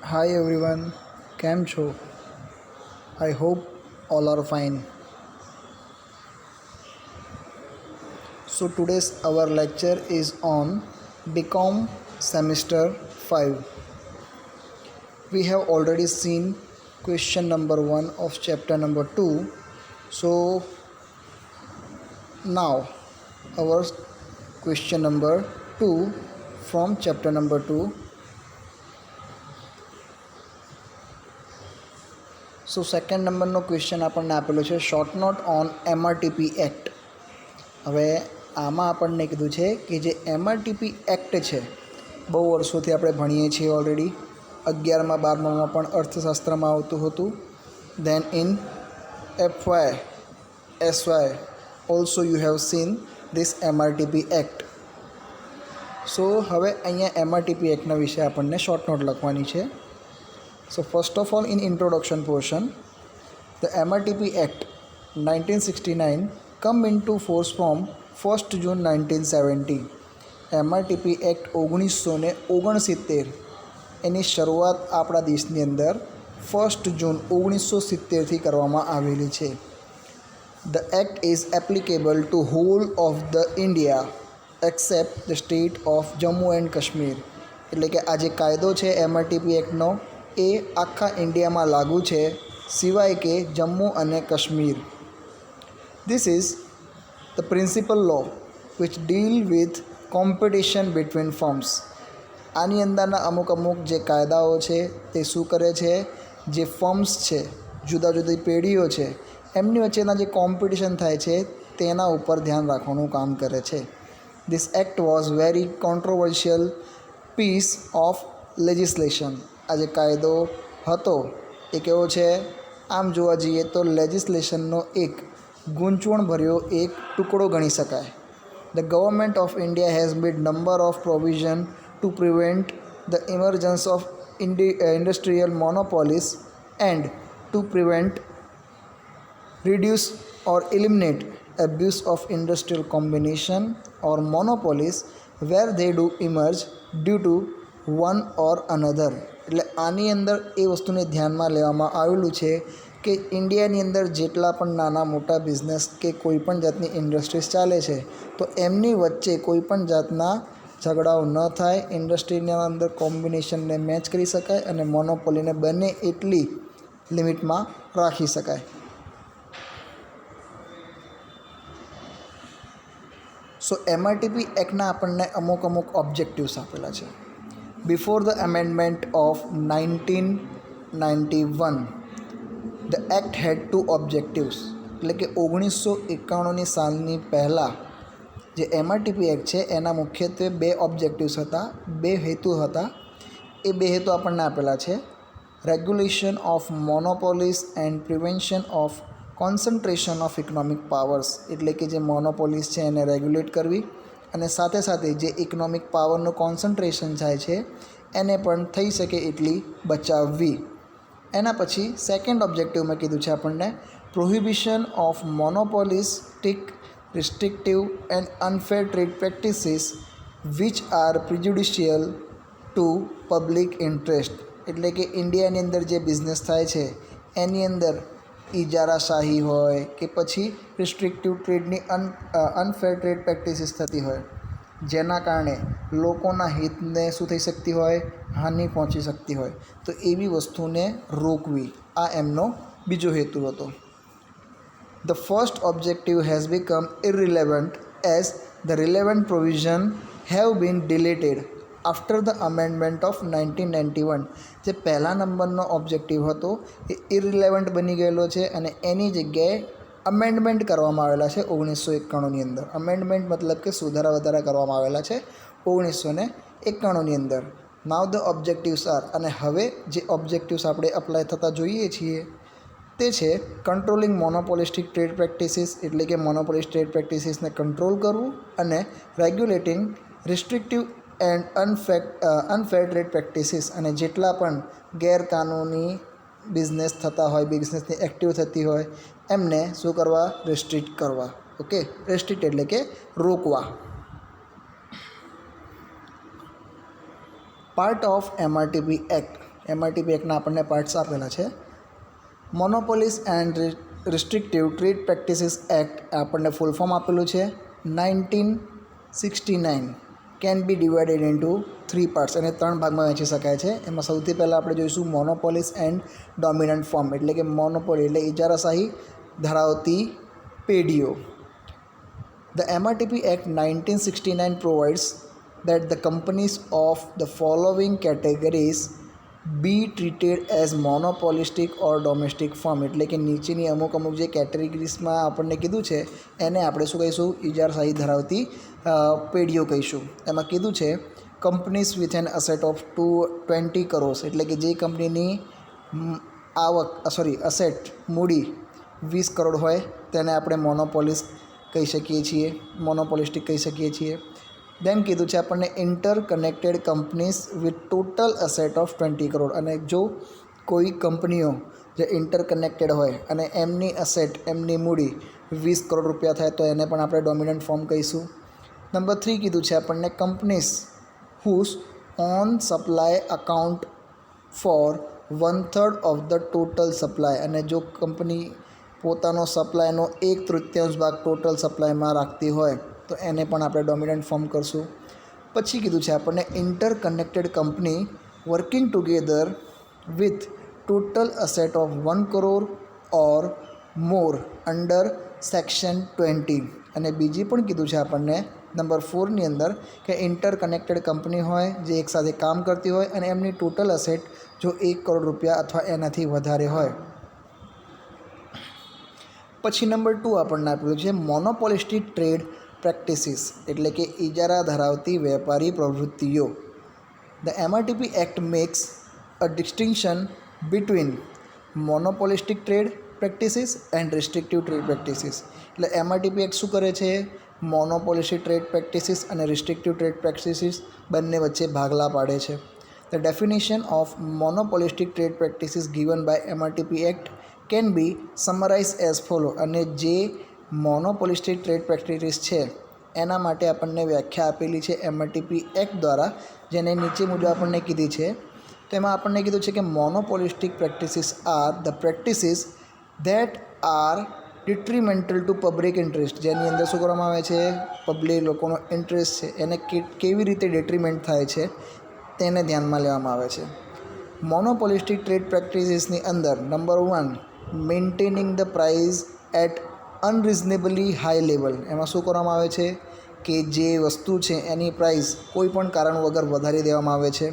Hi everyone, કેમ છો? I hope all are fine. So today's our lecture is on BCom semester 5. We have already seen question number 1 of chapter number 2. So now our question number 2 from chapter number 2. So second નંબરનો question આપણને આપેલો છે short note on MRTP act. હવે આમાં આપણને કીધું છે કે જે MRTP એક્ટ છે બહુ વર્ષોથી આપણે ભણીએ છીએ ઓલરેડી 11મા 12મામાં પણ અર્થશાસ્ત્રમાં આવતું હતું. Then in FY SY also you have seen this MRTP act. So હવે અહીંયા MRTP એક્ટના વિશે આપણને શોર્ટ નોટ લખવાની છે. So first of all, in introduction portion, the MRTP Act 1969 come into force from 1st June 1970. MRTP Act 1969 એની શરૂઆત આપણા દેશની અંદર 1st જૂન 1970થી કરવામાં આવેલી છે. The act is applicable to whole of the India except the state of Jammu and Kashmir. એટલે કે આ જે કાયદો છે MRTP એક્ટનો એ આખા ઇન્ડિયામાં લાગુ છે સિવાય કે જમ્મુ અને Kashmir. This is the principal law which deal with competition between firms. આની અંદરના અમુક જે કાયદાઓ છે તે શું કરે છે, જે ફર્મ્સ છે, જુદા જુદી પેઢીઓ છે, એમની વચ્ચેના જે કોમ્પિટિશન થાય છે તેના ઉપર ધ્યાન રાખવાનું કામ કરે છે. This act was very controversial piece of legislation. આ જે કાયદો હતો એ કેવો છે, આમ જોવા જઈએ તો લેજિસ્લેશનનો એક ગૂંચવણભર્યો એક ટુકડો ગણી શકાય. The government of India has made number of provision to prevent the emergence of industrial monopolies and to prevent, reduce or eliminate abuse of industrial combination or monopolies where they do emerge due to one or another. એટલે આની અંદર એ વસ્તુને ધ્યાનમાં લેવામાં આવેલું છે કે ઇન્ડિયાની અંદર જેટલા પણ નાના મોટા બિઝનેસ કે કોઈ પણ જાતની ઇન્ડસ્ટ્રીઝ ચાલે છે તો એમની વચ્ચે કોઈ પણ જાતના ઝઘડાઓ ન થાય, ઇન્ડસ્ટ્રીના અંદર કોમ્બિનેશનને મેચ કરી શકાય અને મોનોપોલીને બને એટલી લિમિટમાં રાખી શકાય. સો MRTP એક્ટના આપણને અમુક ઓબ્જેક્ટિવ્સ આપેલા છે. Before the amendment of 1991 the act had 2 objectives. એટલે કે 1991ની સાલની પહેલાં જે MRTP એક્ટ છે એના મુખ્યત્વે 2 ઓબ્જેક્ટિવ્સ હતા, 2 હેતુ હતા. એ 2 હેતુ આપણને આપેલા છે. Regulation of monopolies and prevention of concentration of economic powers. એટલે કે જે મોનોપોલીસ છે એને રેગ્યુલેટ કરવી અને સાથે સાથે જે ઇકોનોમિક પાવરનું કોન્સન્ટ્રેશન થાય છે એને પણ થઈ શકે એટલી બચાવવી. એના પછી સેકન્ડ ઓબ્જેક્ટિવમાં કીધું છે આપણને prohibition of monopolistic restrictive and unfair trade practices which are prejudicial to public interest. એટલે કે ઇન્ડિયાની અંદર જે બિઝનેસ થાય છે એની અંદર ઇજારાશાહી હોય કે પછી રિસ્ટ્રિક્ટિવ ટ્રેડની અનફેર ટ્રેડ પ્રેક્ટિસીસ થતી હોય જેના કારણે લોકોના હિતને શું થઈ શકતી હોય, હાનિ પહોંચી શકતી હોય, તો એવી વસ્તુને રોકવી આ એમનો બીજો હેતુ હતો. The first objective has become irrelevant as the relevant provision have been deleted after the amendment of 1991. જે પહેલા નંબરનો ઓબ્જેક્ટિવ હતો એ ઇરરિલેવન્ટ બની ગયેલો છે અને એની જગ્યાએ અમેન્ડમેન્ટ કરવામાં આવેલા છે 1991ની અંદર. અમેન્ડમેન્ટ મતલબ કે સુધારા વધારા કરવામાં આવેલા છે 1991ની અંદર. નાવ ધ ઓબ્જેક્ટિવ્સ આર, અને હવે જે ઓબ્જેક્ટિવ્સ આપણે અપ્લાય થતા જોઈએ છીએ તે છે કંટ્રોલિંગ મોનોપોલિસ્ટિક ટ્રેડ પ્રેક્ટિસીસ. એટલે કે મોનોપોલિસ્ટ ટ્રેડ પ્રેક્ટિસીસને કંટ્રોલ કરવું અને regulating restrictive and unfair trade practices. અને જેટલા પણ ગેરકાનૂની બિઝનેસ થતા હોય, બિઝનેસની એક્ટિવ થતી હોય એમને શું કરવા, રેસ્ટ્રિક્ટ કરવા. ઓકે, રેસ્ટ્રિક્ટ એટલે કે રોકવા. Part of MRTP act MRTP એક્ટના આપણને પાર્ટ્સ આપેલા છે. મોનોપોલીસ and restrictive trade practices act આપણને ફૂલ ફોર્મ આપેલું છે 1969 can be divided into 3 parts, અને 3 ભાગમાં વહેંચી શકાય છે. એમાં સૌથી પહેલાં આપણે જોઈશું મોનોપોલીસ એન્ડ ડોમિનન્ટ ફોર્મ, એટલે કે મોનોપોલી એટલે ઇજારાશાહી ધરાવતી પેઢીઓ. The MRTP Act 1969 provides that the companies of the following categories be treated as monopolistic or domestic firm, એટલે કે નીચેની અમુક જે કેટેગરીઝમાં આપણને કીધું છે એને આપણે શું કહીશું? ઇજારાશાહી ધરાવતી પેઢીઓ કહીશું. એમાં કીધું છે companies with an asset of 20 crore, એટલે કે જે કંપનીની અસેટ મૂડી 20 કરોડ હોય તેને આપણે મોનોપોલિસ્ટ કહી શકીએ છીએ, મોનોપોલિસ્ટિક કહી શકીએ છીએ. દેન કીધું છે આપણને inter connected companies with total asset of 20 crore, અને જો કોઈ કંપનીઓ જે ઇન્ટર કનેક્ટેડ હોય અને એમની અસેટ એમની મૂડી 20 કરોડ રૂપિયા થાય તો એને પણ આપણે ડોમિનન્ટ ફોર્મ કહીશું. નંબર 3 કીધું છે આપણને companies whose own supply account for 1/3 of the total supply, અને જો કંપની પોતાનો સપ્લાયનો 1/3 ભાગ ટોટલ સપ્લાયમાં રાખતી હોય તો એને પણ આપણે ડોમિનન્ટ ફોર્મ કરશું. પછી કીધું છે આપણને inter connected company working together with total asset of 1 crore or more under section 20, અને બીજી પણ કીધું છે આપણને નંબર 4ની અંદર કે ઇન્ટર કનેક્ટેડ કંપની હોય જે એકસાથે કામ કરતી હોય અને એમની ટોટલ અસેટ જો 1 કરોડ રૂપિયા અથવા એનાથી વધારે હોય. પછી નંબર 2 આપણને આપેલું છે મોનોપોલિસ્ટિક ટ્રેડ પ્રેક્ટિસીસ, એટલે કે ઇજારા ધરાવતી વેપારી પ્રવૃત્તિઓ. The MRTP act makes a distinction between monopolistic trade practices and restrictive trade practices. એટલે MRTP એક્ટ શું કરે છે? મોનોપોલિસ્ટિક ટ્રેડ પ્રેક્ટિસીસ અને રિસ્ટ્રિક્ટિવ ટ્રેડ પ્રેક્ટિસીસ બંને વચ્ચે ભાગલા પાડે છે. The definition of monopolistic trade practices given by MRTP act can be summarise as follow, અને જે મોનોપોલિસ્ટિક ટ્રેડ પ્રેક્ટિસીસ છે એના માટે આપણને વ્યાખ્યા આપેલી છે MRTP એક્ટ દ્વારા, જેને નીચે મુજબ આપણને કીધી છે. તેમાં આપણને કીધું છે કે monopolistic practices are the practices that are detrimental to public interest, જેની અંદર શું કરવામાં આવે છે? પબ્લિક લોકોનો ઇન્ટરેસ્ટ છે એને કેવી રીતે ડિટ્રીમેન્ટ થાય છે તેને ધ્યાનમાં લેવામાં આવે છે. મોનોપોલિસ્ટિક ટ્રેડ પ્રેક્ટિસીસની અંદર number 1 maintaining the price at unreasonably high level. એમાં શું કરવામાં આવે છે કે જે વસ્તુ છે એની પ્રાઇસ કોઈ પણ કારણ વગર વધારી દેવામાં આવે છે.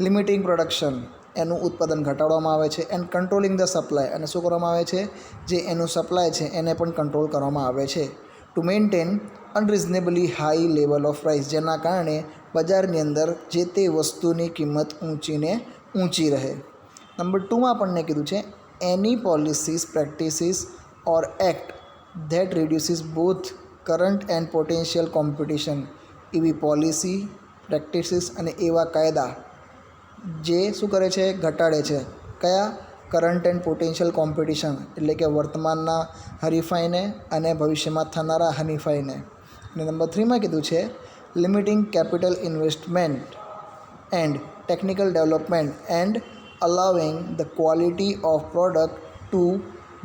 લિમિટિંગ પ્રોડક્શન, એનું ઉત્પાદન ઘટાડવામાં આવે છે. એન્ડ કંટ્રોલિંગ ધ સપ્લાય, અને શું કરવામાં આવે છે? જે એનું સપ્લાય છે એને પણ કંટ્રોલ કરવામાં આવે છે. To maintain unreasonably high level of price, જેના કારણે બજારની અંદર જે તે વસ્તુની કિંમત ઊંચી રહે. નંબર 2માં આપણને કીધું છે any policies practices or act that reduces both current and potential competition. એવી પોલિસી પ્રેક્ટિસીસ અને એવા કાયદા જે શું કરે છે? ઘટાડે છે. કયા? કરંટ એન્ડ પોટેન્શિયલ કોમ્પિટિશન, એટલે કે વર્તમાનના હરીફાઈને અને ભવિષ્યમાં થનારા હરીફાઈને. અને નંબર 3માં કીધું છે limiting capital investment and technical development and allowing the quality of product to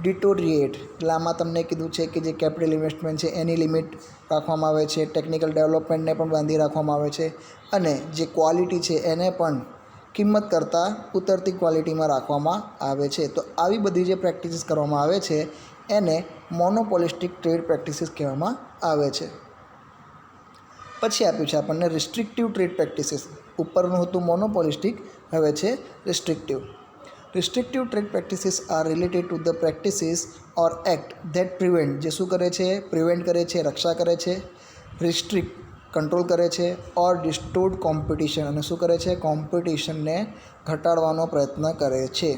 deteriorate. એટલે આમાં તમને કીધું છે કે જે કેપિટલ ઇન્વેસ્ટમેન્ટ છે એની લિમિટ રાખવામાં આવે છે, ટેકનિકલ ડેવલપમેન્ટને પણ બાંધી રાખવામાં આવે છે, અને જે ક્વોલિટી છે એને પણ કિંમત કરતાં ઉતરતી ક્વોલિટીમાં રાખવામાં આવે છે. તો આવી બધી જે પ્રેક્ટિસીસ કરવામાં આવે છે એને મોનોપોલિસ્ટિક ટ્રેડ પ્રેક્ટિસીસ કહેવામાં આવે છે. પછી આપ્યું છે આપણને રિસ્ટ્રિક્ટિવ ટ્રેડ પ્રેક્ટિસીસ. ઉપરનું હતું મોનોપોલિસ્ટિક, હવે છે restrictive. Restrictive trade practices are related to the practices or act that prevent, જે શું કરે છે? પ્રિવેન્ટ કરે છે, રક્ષા કરે છે. રિસ્ટ્રિક્ટ કંટ્રોલ કરે છે. ઓર ડિસ્ટોર્ડ કોમ્પિટિશન, અને શું કરે છે? કોમ્પિટિશનને ઘટાડવાનો પ્રયત્ન કરે છે.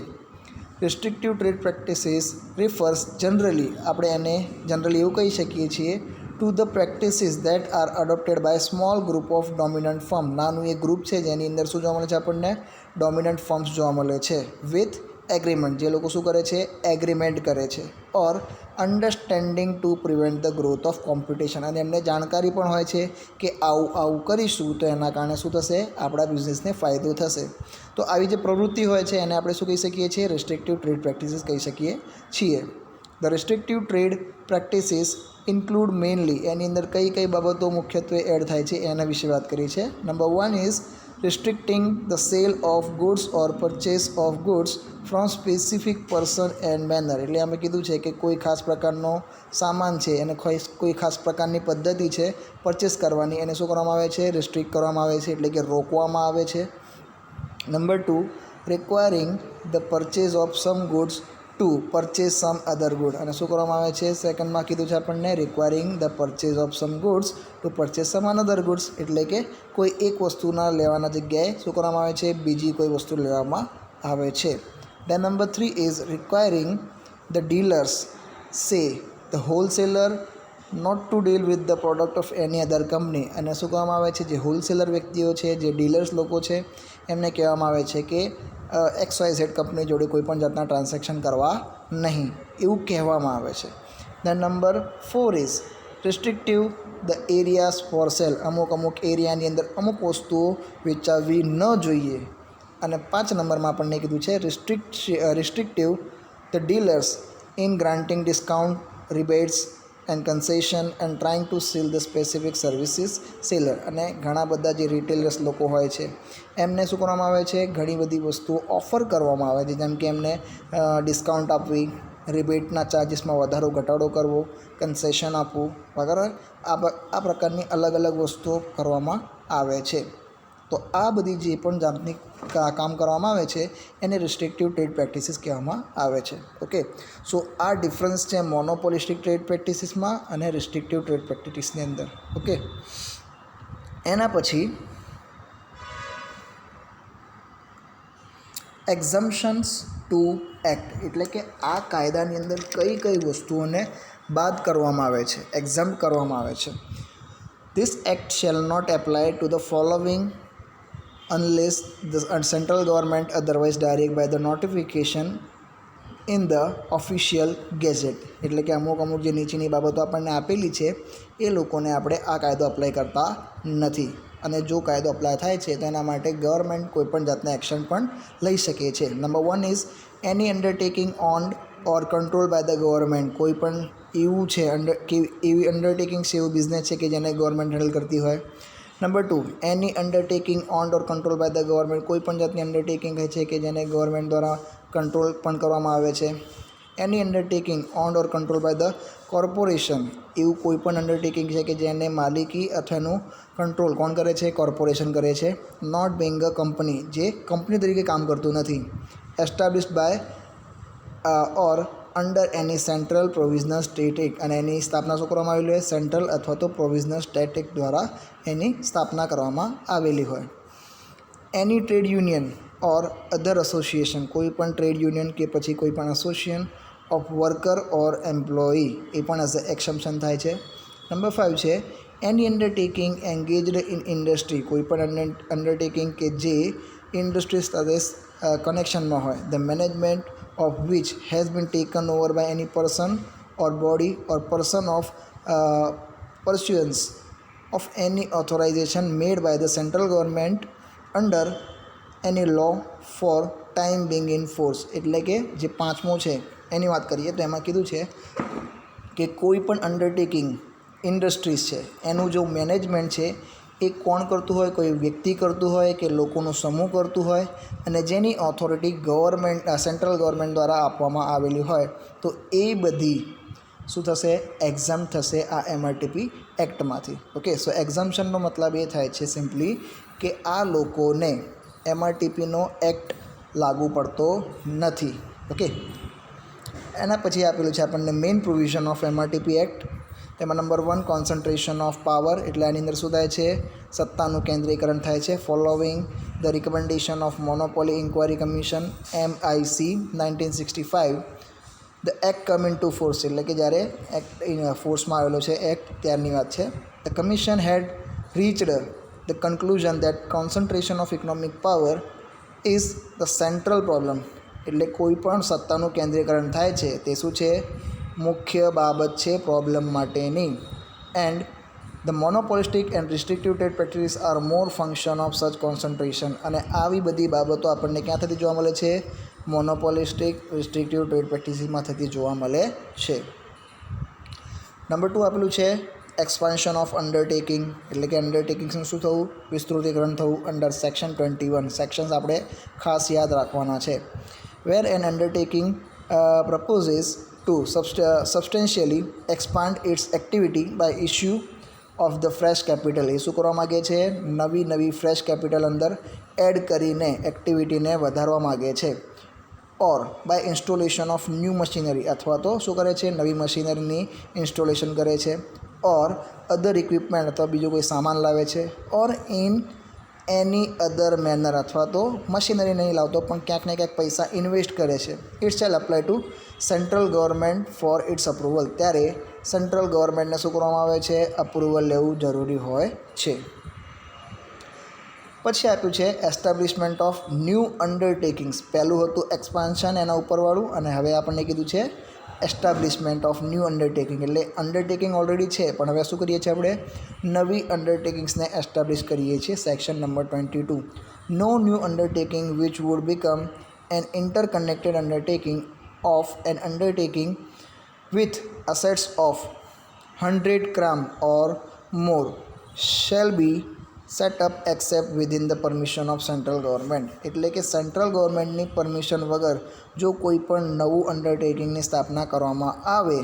Restrictive trade practices refers generally, આપણે એને જનરલી એવું કહી શકીએ છીએ to the practices that are adopted by small group of dominant firm. નાનું એક ગ્રુપ છે જેની અંદર શું જોવા મળે છે? આપણને ડોમિનન્ટ ફર્મ્સ જોવા મળે છે વિથ એગ્રીમેન્ટ, જે લોકો શું કરે છે, એગ્રીમેન્ટ કરે છે. Or understanding to prevent the growth of competition, અને એમને જાણકારી પણ હોય છે કે આવું કરીશું તો એના કારણે શું થશે, આપણા બિઝનેસને ફાયદો થશે. તો આવી જે પ્રવૃત્તિ હોય છે એને આપણે શું કહી શકીએ છીએ, રિસ્ટ્રિક્ટિવ ટ્રેડ પ્રેક્ટિસીસ કહી શકીએ છીએ. The restrictive trade practices include mainly, એની અંદર કઈ કઈ બાબતો મુખ્યત્વે એડ થાય છે એના વિશે વાત કરી છે. Number 1 is restricting the sale of goods or purchase of goods from specific person and manner. એટલે અમે કીધું છે કે કોઈ ખાસ પ્રકારનો સામાન છે અને કોઈ ખાસ પ્રકારની પદ્ધતિ છે પરચેસ કરવાની, એને શું કરવામાં આવે છે, રિસ્ટ્રિક્ટ કરવામાં આવે છે, એટલે કે રોકવામાં આવે છે. Number 2, requiring the purchase of some goods to purchase some other good, અને શું કરવામાં આવે છે, સેકન્ડમાં કીધું છે આપણને requiring the purchase of some goods to purchase some another goods, એટલે કે કોઈ એક વસ્તુના લેવાના જગ્યાએ શું કરવામાં આવે છે, બીજી કોઈ વસ્તુ લેવામાં આવે છે. Then number 3 is requiring the dealers say the wholesaler not to deal with the product of any other company, અને શું કહેવામાં આવે છે, જે હોલસેલર વ્યક્તિઓ છે, જે ડીલર્સ લોકો છે, એમને કહેવામાં આવે છે કે XYZ કંપની જોડે કોઈપણ જાતના ટ્રાન્ઝેક્શન કરવા નહીં, એવું કહેવામાં આવે છે. Then number 4 is restrictive the areas for sale, અમુક એરિયાની અંદર અમુક વસ્તુઓ વેચાવવી ન જોઈએ. અને 5 નંબરમાં આપણને કીધું છે restrictive the dealers in granting discount, rebates and concession and trying to seal the specific services seller, અને ઘણા બધા જે રિટેલર્સ લોકો હોય છે એમને શું કરવામાં આવે છે, ઘણી બધી વસ્તુઓ ઓફર કરવામાં આવે છે, જેમ કે એમને ડિસ્કાઉન્ટ આપવી, રિબેટના ચાર્જિસમાં વધારો ઘટાડો કરવો, કન્સેશન આપવું વગેરે, આ પ્રકારની અલગ અલગ વસ્તુઓ કરવામાં આવે છે. તો આ બધી જે પણ જાતની કામ કરવામાં આવે છે એને રિસ્ટ્રિક્ટિવ ટ્રેડ પ્રેક્ટિસીસ કહેવામાં આવે છે. ઓકે, સો આ ડિફરન્સ છે મોનોપોલિસ્ટિક ટ્રેડ પ્રેક્ટિસીસમાં અને રિસ્ટ્રિક્ટિવ ટ્રેડ પ્રેક્ટિસની અંદર. ઓકે, એના પછી એક્ઝમ્પશન્સ ટુ એક્ટ, એટલે કે આ કાયદાની અંદર કઈ કઈ વસ્તુઓને બાદ કરવામાં આવે છે, એક્ઝમ્પ્ટ કરવામાં આવે છે. This act shall not apply to the following unless the central government otherwise direct by the notification in the official gazette, એટલે કે અમુક જે નીચેની બાબતો આપણને આપેલી છે એ લોકોને આપણે આ કાયદો અપ્લાય કરતા નથી, અને જો કાયદો અપ્લાય થાય છે તો એના માટે ગવર્મેન્ટ કોઈપણ જાતના એક્શન પણ લઈ શકે છે. Number 1 is any undertaking own or control by the government, કોઈ પણ એવું છે એવી અંડરટેકિંગ છે, એવું બિઝનેસ છે કે જેને ગવર્મેન્ટ હેન્ડલ કરતી હોય. Number 2, any undertaking own or control by the government, કોઈ પણ જાતની અંડરટેકિંગ છે કે જેને ગવર્મેન્ટ દ્વારા કંટ્રોલ પણ કરવામાં આવે છે. Any undertaking own or control by the corporation, એવું કોઈ પણ અંડરટેકિંગ છે કે જેને માલિકી અથવા એનું કંટ્રોલ કોણ કરે છે, કોર્પોરેશન કરે છે. નોટ બિંગ અ કંપની, જે કંપની તરીકે કામ કરતું નથી. Established by or under any central provisional state act, અને એની સ્થાપના શું કરવામાં આવેલી હોય, સેન્ટ્રલ અથવા તો પ્રોવિઝનલ સ્ટેટ એક્ટ દ્વારા એની સ્થાપના કરવામાં આવેલી હોય. Any trade union or other association, કોઈ પણ ટ્રેડ યુનિયન કે પછી કોઈ પણ association of worker or employee, એ પણ એઝ અ એક્સેમ્પશન થાય છે. નંબર 5 છે any undertaking engaged in industry, કોઈ પણ અંડરટેકિંગ કે જે ઇન્ડસ્ટ્રી સાથે કનેક્શનમાં હોય. The management of which has been taken over by any person or body or person of pursuance of any authorization made by the central government under any law for time being in force, એટલે કે જે 5મું છે એની વાત કરીએ તો એમાં કીધું છે કે કોઈ પણ અંડરટેકિંગ ઇન્ડસ્ટ્રીઝ છે એનું જો મેનેજમેન્ટ છે એ કોણ કરતું હોય, કોઈ વ્યક્તિ કરતું હોય કે લોકોનું સમૂહ કરતું હોય, અને જેની ઓથોરિટી ગવર્મેન્ટ સેન્ટ્રલ ગવર્મેન્ટ દ્વારા આપવામાં આવેલી હોય, તો એ બધી શું થશે, એક્ઝામ થશે આ MRTP એક્ટમાંથી. ઓકે, સો એક્ઝામ્પશનનો મતલબ એ થાય છે સિમ્પલી કે આ લોકોને MRTPનો એક્ટ લાગુ પડતો નથી. ઓકે, એના પછી આપેલું છે આપણને main provision of MRTP act. તેમાં નંબર 1 કોન્સન્ટ્રેશન ઓફ પાવર, એટલે આની અંદર શું થાય છે, સત્તાનું કેન્દ્રીકરણ થાય છે. Following the recommendation of monopoly inquiry commission MIC 1965, the act come in to force, એટલે કે જ્યારે એક્ટ ફોર્સમાં આવેલો છે એક્ટ ત્યારની વાત છે. The commission had reached the conclusion that concentration of economic power is the central problem એટલે કોઈ પણ સત્તાનું કેન્દ્રીકરણ થાય છે તે શું છે? મુખ્ય બાબત છે પ્રોબ્લેમ માટેની. And the monopolistic and restrictive trade practice are more function of such concentration. અને આવી બધી બાબતો આપણને ક્યાં થતી જોવા મળે છે? મોનોપોલિસ્ટિક રિસ્ટ્રિક્ટિવ ટ્રેડ પ્રેક્ટિસમાં થતી જોવા મળે છે. નંબર 2 આપેલું છે એક્સપાન્શન ઓફ અન્ડરટેકિંગ, એટલે કે અન્ડરટેકિંગ્સનું શું થવું? વિસ્તૃતિકરણ થવું. અંડર સેક્શન 21 સેક્શન્સ આપણે ખાસ યાદ રાખવાના છે. Where an undertaking proposes to substantially expand its activity by issue of the fresh capital. એ શું કરવા માગે છે? નવી ફ્રેશ કેપિટલ અંદર એડ કરીને એક્ટિવિટીને વધારવા માગે છે. Or by installation of new machinery, અથવા તો શું કરે છે? નવી મશીનરીની ઇન્સ્ટોલેશન કરે છે. ઓર અધર ઇક્વિપમેન્ટ, અથવા બીજો કોઈ સામાન લાવે છે. Or in any other manner, અથવા તો મશીનરી નહીં લાવતો પણ ક્યાંક ને ક્યાંક પૈસા ઇન્વેસ્ટ કરે છે. It shall apply to central government for its approval. ત્યારે સેન્ટ્રલ ગવર્મેન્ટને શું કરવામાં આવે છે? અપ્રુવલ લેવું જરૂરી હોય છે. પછી આપ્યું છે એસ્ટાબ્લિશમેન્ટ ઓફ ન્યૂ અન્ડરટેકિંગ્સ. પહેલું હતું એક્સપાન્શન, એના ઉપરવાળું, અને હવે આપણને કીધું છે એસ્ટાબ્લિશમેન્ટ ઓફ ન્યૂ અન્ડરટેકિંગ. એટલે અન્ડરટેકિંગ ઓલરેડી છે પણ હવે શું કરીએ છીએ? આપણે નવી અન્ડરટેકિંગ્સને એસ્ટાબ્લિશ કરીએ છીએ. Section number 22. No new undertaking which would become an interconnected undertaking of an undertaking with assets of 100 crore or more shall be set up except within the permission of central government. એટલે કે central ગવર્મેન્ટની permission વગર જો કોઈ પણ નવું અન્ડરટેકિંગની સ્થાપના કરવામાં આવે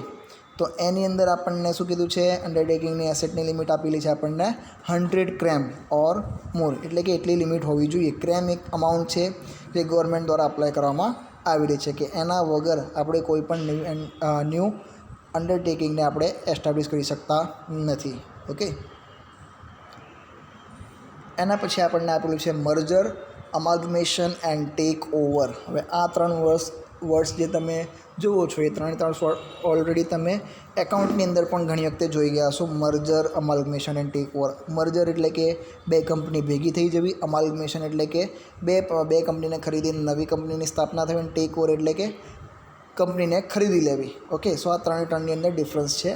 તો એની અંદર આપણને શું કીધું છે? અન્ડરટેકિંગની એસેટની લિમિટ આપેલી છે આપણને 100 crore ઓર મોર, એટલે કે એટલી લિમિટ હોવી જોઈએ. ક્રેમ એક અમાઉન્ટ છે જે ગવર્મેન્ટ દ્વારા અપ્લાય કરવામાં આવેલી છે કે એના વગર આપણે કોઈ પણ ન્યૂ અન્ડરટેકિંગને આપણે એસ્ટાબ્લિશ કરી શકતા નથી. ઓકે, એના પછી આપણને આપેલું છે merger, amalgamation and take over. હવે આ 3 વર્ડ્સ જે તમે જુઓ છો એ 3 ઓલરેડી તમે એકાઉન્ટની અંદર પણ ઘણી વખતે જોઈ ગયા છો. Merger, amalgamation and take over. Merger એટલે કે બે કંપની ભેગી થઈ જવી. અમાલ્ગમેશન એટલે કે બે કંપનીને ખરીદીને નવી કંપનીની સ્થાપના થવી. અને ટેક ઓવર એટલે કે કંપનીને ખરીદી લેવી. ઓકે, સો આ 3 ટર્મની અંદર ડિફરન્સ છે.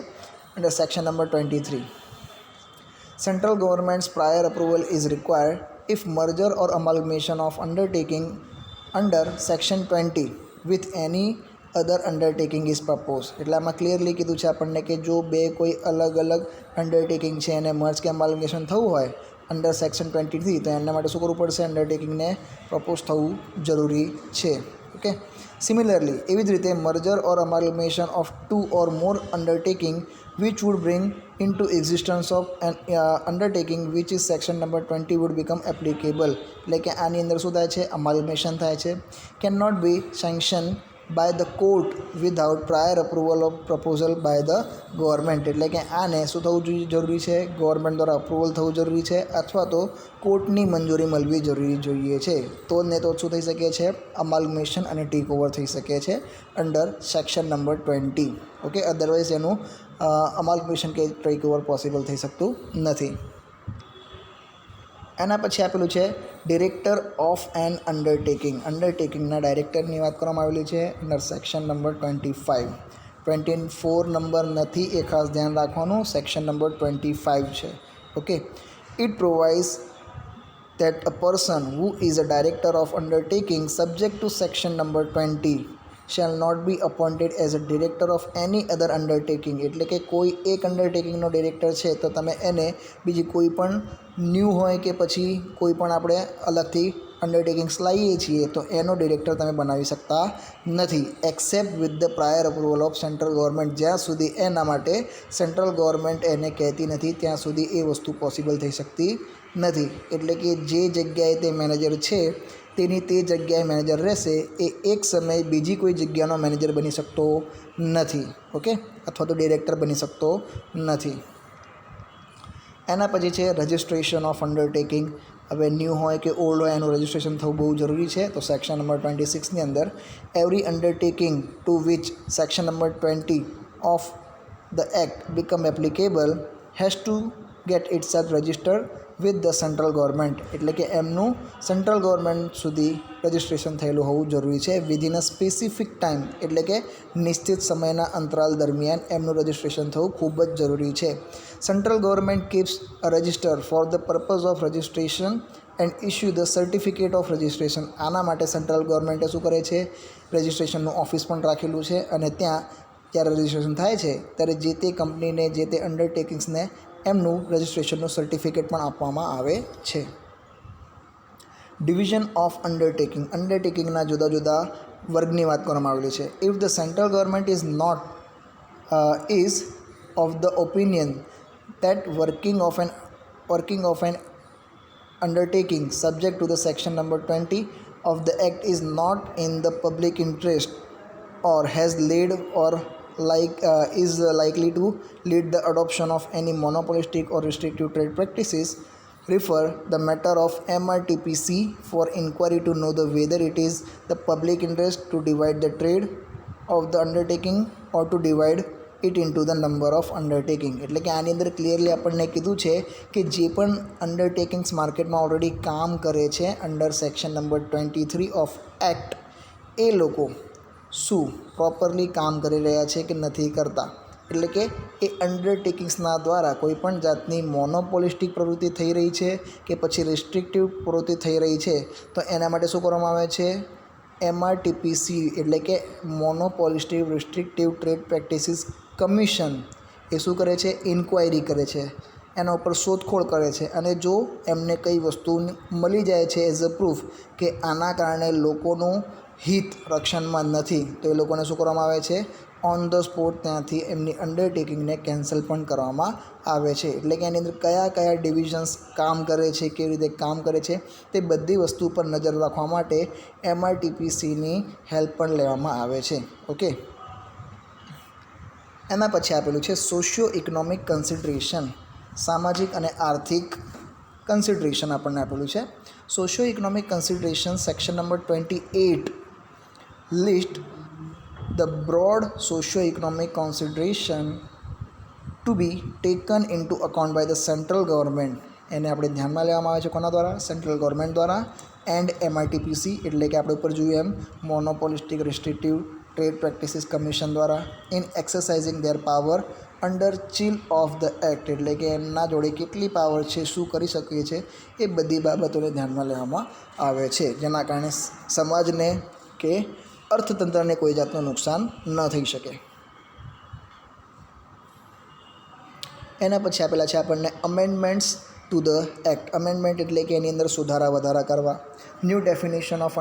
Under section number 23, central government's prior approval is required if merger or amalgamation of undertaking under section 20 with any other undertaking is proposed. એટલે આમાં ક્લિયરલી કીધું છે આપણને કે જો બે કોઈ અલગ અન્ડરટેકિંગ છે અને મર્જ કે અમાલ્ગમેશન થવું હોય અંડર સેક્શન 23 તો એના માટે શું કરવું પડશે? અન્ડરટેકિંગને પ્રપોઝ થવું જરૂરી છે. ઓકે, સિમિલરલી એવી જ રીતે merger or amalgamation of 2 or more undertaking which would bring into existence of an undertaking which is section number 20 would become applicable. એટલે કે આની અંદર શું થાય છે? અમાલ્ગમેશન થાય છે. Can not be sanction by the court without prior approval of proposal by the government. એટલે કે આને શું થવું જરૂરી છે? ગવર્મેન્ટ દ્વારા અપ્રુવલ થવું જરૂરી છે, અથવા તો કોર્ટની મંજૂરી મળવી જોઈએ છે. તો ને તો શું થઈ શકે છે? અમાલ્ગમેશન અને ટેક ઓવર થઈ શકે છે under section number 20. Okay, otherwise એનું અમાલ્ગમેશન કે ટેક ઓવર પોસિબલ થઈ શકતું નથી. એના પછી આપેલું છે ડિરેક્ટર ઓફ એન અન્ડરટેકિંગ. અન્ડરટેકિંગના ડાયરેક્ટરની વાત કરવામાં આવેલી છે અંડર સેક્શન નંબર 25. 24 નંબર નથી એ ખાસ ધ્યાન રાખવાનું. સેક્શન નંબર 25 છે. Okay, it provides that a person who is a director of undertaking subject to section number 20 shall not be appointed as a director of any other undertaking. એટલે કે કોઈ એક અન્ડરટેકિંગનો director છે તો તમે એને બીજી કોઈ પણ ન્યૂ હોય કે પછી કોઈ પણ આપણે અલગથી અન્ડરટેકિંગ્સ લાવીએ છીએ તો એનો ડિરેક્ટર તમે બનાવી શકતા નથી accept with the prior approval of central government. જ્યાં સુધી એના માટે સેન્ટ્રલ ગવર્મેન્ટ એને કહેતી નથી ત્યાં સુધી એ વસ્તુ પોસિબલ થઈ શકતી નથી. એટલે કે જે જગ્યાએ તે મેનેજર છે તેની તે જગ્યાએ મેનેજર રહેશે, એ એક સમયે બીજી કોઈ જગ્યાનો મેનેજર બની શકતો નથી. ઓકે, અથવા તો ડિરેક્ટર બની શકતો નથી. એના પછી છે રજિસ્ટ્રેશન ઓફ અન્ડરટેકિંગ. હવે ન્યૂ હોય કે ઓલ્ડ હોય એનું રજિસ્ટ્રેશન થવું બહુ જરૂરી છે. તો સેક્શન નંબર 26ની અંદર every undertaking to which section number 20 of the act become applicable has to get itself registered with the central government, એટલે કે એમનું સેન્ટ્રલ ગવર્મેન્ટ સુધી રજિસ્ટ્રેશન થયેલું હોવું જરૂરી છે. વિધિન અ સ્પેસિફિક ટાઈમ, એટલે કે નિશ્ચિત સમયના અંતરાલ દરમિયાન એમનું રજિસ્ટ્રેશન થવું ખૂબ જ જરૂરી છે. Central government keeps a register for the purpose of registration and issue the certificate of registration. આના માટે સેન્ટ્રલ ગવર્મેન્ટે શું કરે છે, રજિસ્ટ્રેશનનું ઓફિસ પણ રાખેલું છે, અને ત્યાં જ્યારે રજિસ્ટ્રેશન થાય છે ત્યારે જે તે કંપનીને, જે તે અંડરટેકિંગ્સને એમનું રજિસ્ટ્રેશનનું સર્ટિફિકેટ પણ આપવામાં આવે છે. Division of undertaking. અંડરટેકિંગના જુદા જુદા વર્ગની વાત કરવામાં આવેલી છે. If the central government is not is of the opinion that working of an undertaking subject to the section number 20 of the act is not in the public interest or has led or is likely to lead the adoption of any monopolistic or restrictive trade practices, refer the matter of MRTPC for inquiry to know the whether it is the public interest to divide the trade of the undertaking or to divide it into the number of undertaking. એટલે કે આની અંદર clearly આપણને કીધું છે કે જે પણ અંડરટેકિંગ્સ માર્કેટમાં ઓલરેડી કામ કરે છે under section number 23 of act, એ લોકો શું પ્રોપરલી કામ કરી રહ્યા છે કે નથી કરતા. એટલે કે એ અંડરટેકિંગ્સના દ્વારા કોઈ પણ જાતની મોનોપોલિસ્ટિક પ્રવૃત્તિ થઈ રહી છે કે પછી રિસ્ટ્રિક્ટિવ પ્રવૃત્તિ થઈ રહી છે, તો એના માટે શું કરવામાં આવે છે, MRTPC એટલે કે મોનોપોલિસ્ટિક રિસ્ટ્રિક્ટિવ ટ્રેડ પ્રેક્ટિસિસ કમિશન એ શું કરે છે, ઇન્ક્વાયરી કરે છે, એના ઉપર શોધખોળ કરે છે, અને જો એમને કઈ વસ્તુ મળી જાય છે એઝ અ પ્રૂફ કે આના કારણે લોકોનું હિત રક્ષણમાં નથી, તો એ લોકોને શું કરવામાં આવે છે, ઓન ધ સ્પોટ ત્યાંથી એમની અંડરટેકિંગને કેન્સલ પણ કરવામાં આવે છે. એટલે કે એની અંદર કયા કયા ડિવિઝન્સ કામ કરે છે, કેવી રીતે કામ કરે છે, તે બધી વસ્તુ પર નજર રાખવા માટે MRTPCની હેલ્પ પણ લેવામાં આવે છે. ઓકે, એના પછી આપેલું છે સોશિયો ઇકોનોમિક કન્સિડરેશન. સામાજિક અને આર્થિક કન્સિડરેશન આપણને આપેલું છે. Socio economic consideration section number 28 list the broad socio-economic consideration to be taken into account by the central government. એને આપણે ધ્યાનમાં લેવામાં આવે છે કોના દ્વારા, સેન્ટ્રલ ગવર્મેન્ટ દ્વારા, એન્ડ MRTPC એટલે કે આપણે ઉપર જોયું એમ મોનોપોલિસ્ટિક રિસ્ટ્રિક્ટિવ ટ્રેડ પ્રેક્ટિસિસ કમિશન દ્વારા, in એક્સરસાઇઝિંગ there power under chill of the act એટલે કે એમના જોડે કેટલી પાવર છે, શું કરી શકીએ છે, એ બધી બાબતોને ધ્યાનમાં લેવામાં આવે છે, જેના કારણે સમાજને કે અર્થતંત્રને કોઈ જાતનું નુકસાન ન થઈ શકે. એના પછી આપેલા છે આપણને અમેન્ડમેન્ટ્સ ટુ ધ એક્ટ. અમેન્ડમેન્ટ એટલે કે એની અંદર સુધારા વધારા કરવા. New definition of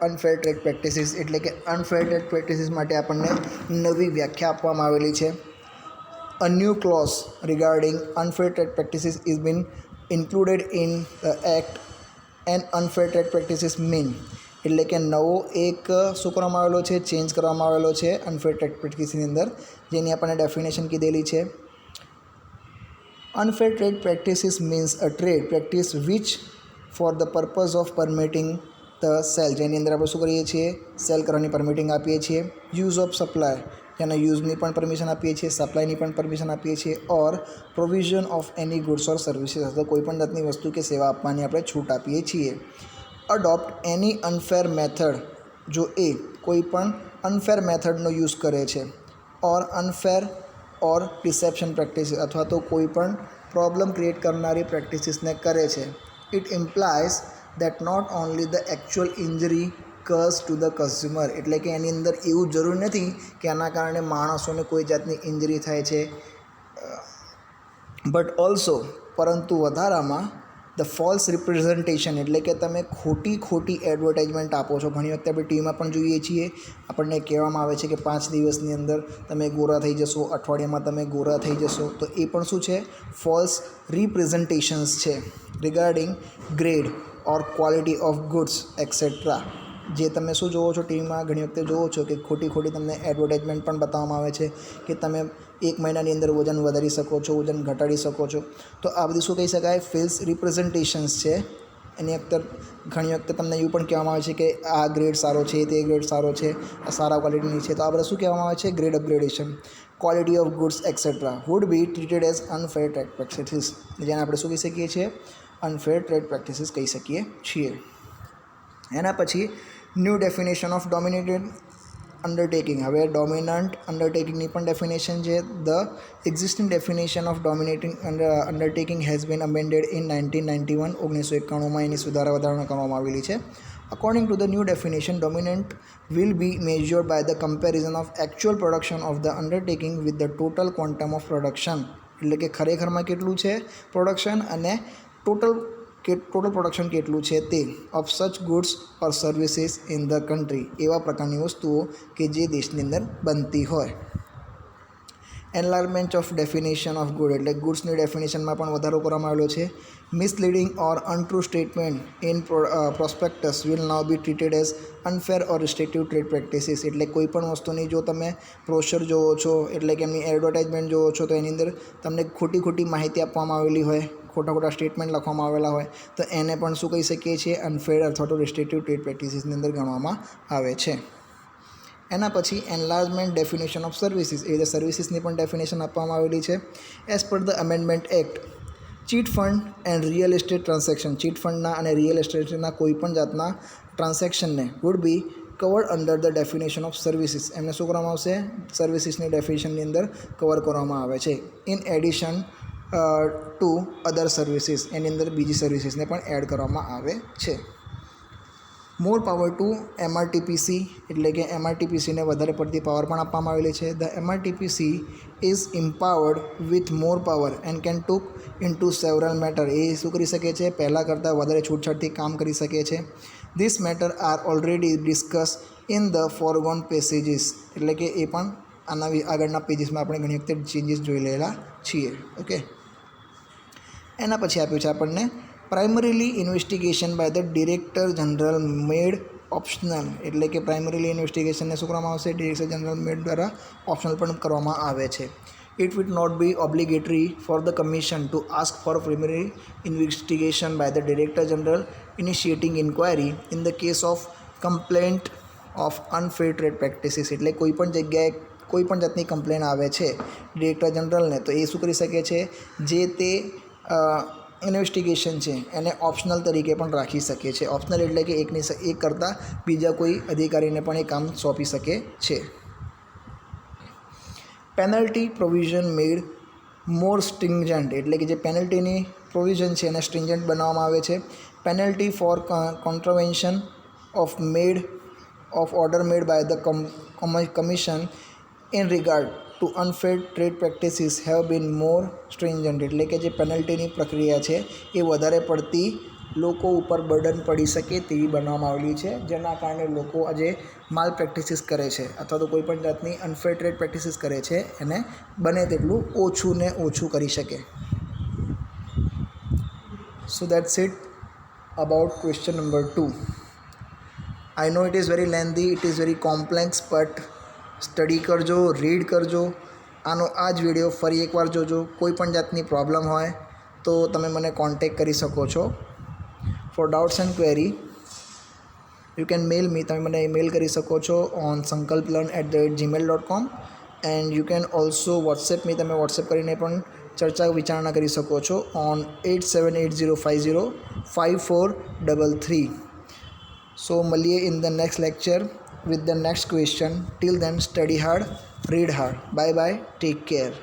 unfair trade practices એટલે કે અનફેર ટ્રેડ પ્રેક્ટિસિસ માટે આપણને નવી વ્યાખ્યા આપવામાં આવેલી છે. A new clause regarding unfair trade practices is been included in the act and unfair trade practices mean એટલે કે નવો એક શું કરવામાં આવેલો છે, ચેન્જ કરવામાં આવેલો છે અનફેર ટ્રેડ પ્રેક્ટિસની અંદર, જેની આપણને ડેફિનેશન કીધેલી છે. Unfair trade practices means a trade practice which for the purpose of permitting the sale, જેની અંદર આપણે શું કરીએ છીએ, સેલ કરવાની પરમિટિંગ આપીએ છીએ. યુઝ ઓફ સપ્લાય, જેના યુઝની પણ પરમિશન આપીએ છીએ, સપ્લાયની પણ પરમિશન આપીએ છીએ. Or provision of any goods or services અથવા કોઈપણ જાતની વસ્તુ કે સેવા આપવાની આપણે છૂટ આપીએ છીએ. અડોપ્ટ એની અનફેર મેથડ, જો એ કોઈ પણ અનફેર મેથડનો યુઝ કરે છે, ઓર અનફેર ઓર ડિસેપ્શન પ્રેક્ટિસ અથવા તો કોઈ પણ પ્રોબ્લેમ ક્રિએટ કરનારી પ્રેક્ટિસિસને કરે છે. It implies that not only the actual injury cause to the consumer એટલે કે એની અંદર એવું જરૂરી નથી કે આના કારણે માણસોને કોઈ જાતની ઇન્જરી થાય છે, બટ ઓલ્સો પરંતુ વધારામાં ધ ફોલ્સ રિપ્રેઝન્ટેશન એટલે કે તમે ખોટી એડવર્ટાઇઝમેન્ટ આપો છો. ઘણી વખતે આપણે ટીવીમાં પણ જોઈએ છીએ, આપણને કહેવામાં આવે છે કે 5 દિવસની અંદર તમે ગોરા થઈ જશો, અઠવાડિયામાં તમે ગોરા થઈ જશો, તો એ પણ શું છે, ફોલ્સ રિપ્રેઝન્ટેશન્સ છે regarding grade or quality of goods et cetera. જે તમે શું જોવો છો, ટીવીમાં ઘણી વખતે જોવો છો કે ખોટી તમને એડવર્ટાઇઝમેન્ટ પણ બતાવવામાં આવે છે કે તમે 1 મહિનાની અંદર વજન વધારી શકો છો, વજન ઘટાડી શકો છો. તો આ બધી શું કહી શકાય, ફેલ્સ રિપ્રેઝન્ટેશન્સ છે. એની અંદર ઘણી વખતે તમને એવું પણ કહેવામાં આવે છે કે આ ગ્રેડ સારો છે, તે ગ્રેડ સારો છે, આ સારા ક્વોલિટીની છે, તો આ બધા શું કહેવામાં આવે છે, grade upgradation. Quality of goods et cetera would be treated as unfair trade practices, જેને આપણે શું કહી શકીએ છીએ? અનફેર ટ્રેડ પ્રેક્ટિસિસ કહી શકીએ છીએ. એના પછી new definition of dominated undertaking. હવે ડોમિનન્ટ અંડરટેકિંગની પણ ડેફિનેશન છે. The existing definition of dominating undertaking has been amended in 1991. 1991માં એની વધારણા કરવામાં આવેલી છે. According to the new definition, dominant will be measured by the comparison of actual production of the undertaking with the total quantum of production. એટલે કે ખરેખરમાં કેટલું છે પ્રોડક્શન અને ટોટલ પ્રોડક્શન કેટલું છે તે of such goods or services in the country, એવા પ્રકારની વસ્તુઓ કે જે દેશની અંદર બનતી હોય. Enlargement of definition of good, એટલે ગુડ્સની ડેફિનેશનમાં પણ વધારો કરવામાં આવેલો છે. Misleading or untrue statement in prospectus will now be treated as unfair or restrictive trade practices. એટલે કોઈ પણ વસ્તુની જો તમે બ્રોશર જોવો છો, એટલે કે એમની એડવર્ટાઇઝમેન્ટ જોવો છો, તો એની અંદર તમને ખોટી માહિતી આપવામાં આવેલી હોય, ખોટા સ્ટેટમેન્ટ લખવામાં આવેલા હોય, તો એને પણ શું કહી શકીએ છીએ? અનફેર અથવા તો રિસ્ટ્રિક્ટિવ ટ્રેડ પ્રેક્ટિસિસની અંદર ગણવામાં આવે છે. એના પછી એન્લાર્જમેન્ટ ડેફિનેશન ઓફ સર્વિસીસ, એ રીતે સર્વિસીસની પણ ડેફિનેશન આપવામાં આવેલી છે. As per the amendment act, chit fund and real estate transaction, chit ફંડના અને રિયલ એસ્ટેટના કોઈ પણ જાતના ટ્રાન્ઝેક્શનને would be covered under the definition of services, એમને શું કરવામાં આવશે? સર્વિસીસની ડેફિનેશનની અંદર કવર કરવામાં આવે છે. In addition to other services, એની અંદર બીજી સર્વિસીસને પણ એડ કરવામાં આવે છે. મોર પાવર ટુ એમઆરટીપીસી, એટલે કે એમઆરટીપીસીને વધારે પડતી પાવર પણ આપવામાં આવેલી છે. The MRTPC is empowered with more power and can took into several matter, એ શું કરી શકે છે? પહેલાં કરતાં વધારે છૂટછાટથી કામ કરી શકે છે. This matter are already discuss in the foregone passages, એટલે કે એ પણ આના આગળના પેજીસમાં આપણે ઘણી વખતે ચેન્જીસ જોઈ લેલા છીએ. ઓકે, એના પછી આપ્યું છે આપણને primarily investigation by the director general made optional, એટલે કે પ્રાઇમરીલી ઇન્વેસ્ટિગેશનને શું કરવામાં આવશે? ડિરેક્ટર જનરલ મેડ દ્વારા ઓપ્શનલ પણ કરવામાં આવે છે. It will not be obligatory for the commission to ask for primary investigation by the director general initiating inquiry in the case of complaint of unfair trade practices, એટલે કોઈ પણ જગ્યાએ કોઈ પણ જાતની કમ્પ્લેન આવે છે ડિરેક્ટર જનરલને, તો એ શું કરી શકે છે? જે તે ઇન્વેસ્ટિગેશન છે એને ઓપ્શનલ તરીકે પણ રાખી શકે છે. ઓપ્શનલ એટલે કે એક કરતાં બીજા કોઈ અધિકારીને પણ એ કામ સોંપી શકે છે. પેનલ્ટી પ્રોવિઝન મેડ મોર સ્ટ્રિંજન્ટ, એટલે કે જે પેનલ્ટીની પ્રોવિઝન છે એને સ્ટ્રિંજન્ટ બનાવવામાં આવે છે. Penalty for contravention of order made by the commission in regard to unfair trade practices have been more stringent, એટલે કે જે પેનલ્ટીની પ્રક્રિયા છે એ વધારે પડતી લોકો ઉપર બર્ડન પડી શકે તેવી બનાવવામાં આવેલી છે, જેના કારણે લોકો આજે માલ પ્રેક્ટિસિસ કરે છે અથવા તો કોઈ પણ જાતની અનફેર ટ્રેડ પ્રેક્ટિસિસ કરે છે એને બને તેટલું ઓછું ને ઓછું કરી શકે. So that's it about question number 2. I know it is very lengthy, it is very complex, but study કરજો, રીડ કરજો. આનો આ જ વિડીયો ફરી એકવાર જોજો. કોઈ પણ જાતની પ્રોબ્લેમ હોય તો તમે મને કોન્ટેક્ટ કરી શકો છો. For doubts and query you can mail me, તમે મને ઈમેલ કરી શકો છો on sankalplearn@gmail.com and you can also WhatsApp me, તમે વોટ્સએપ કરીને પણ ચર્ચા વિચારણા કરી શકો છો ઓન 8780505433. સો મળીએ in the next lecture with the next question. Till then, study hard, read hard. Bye bye, take care.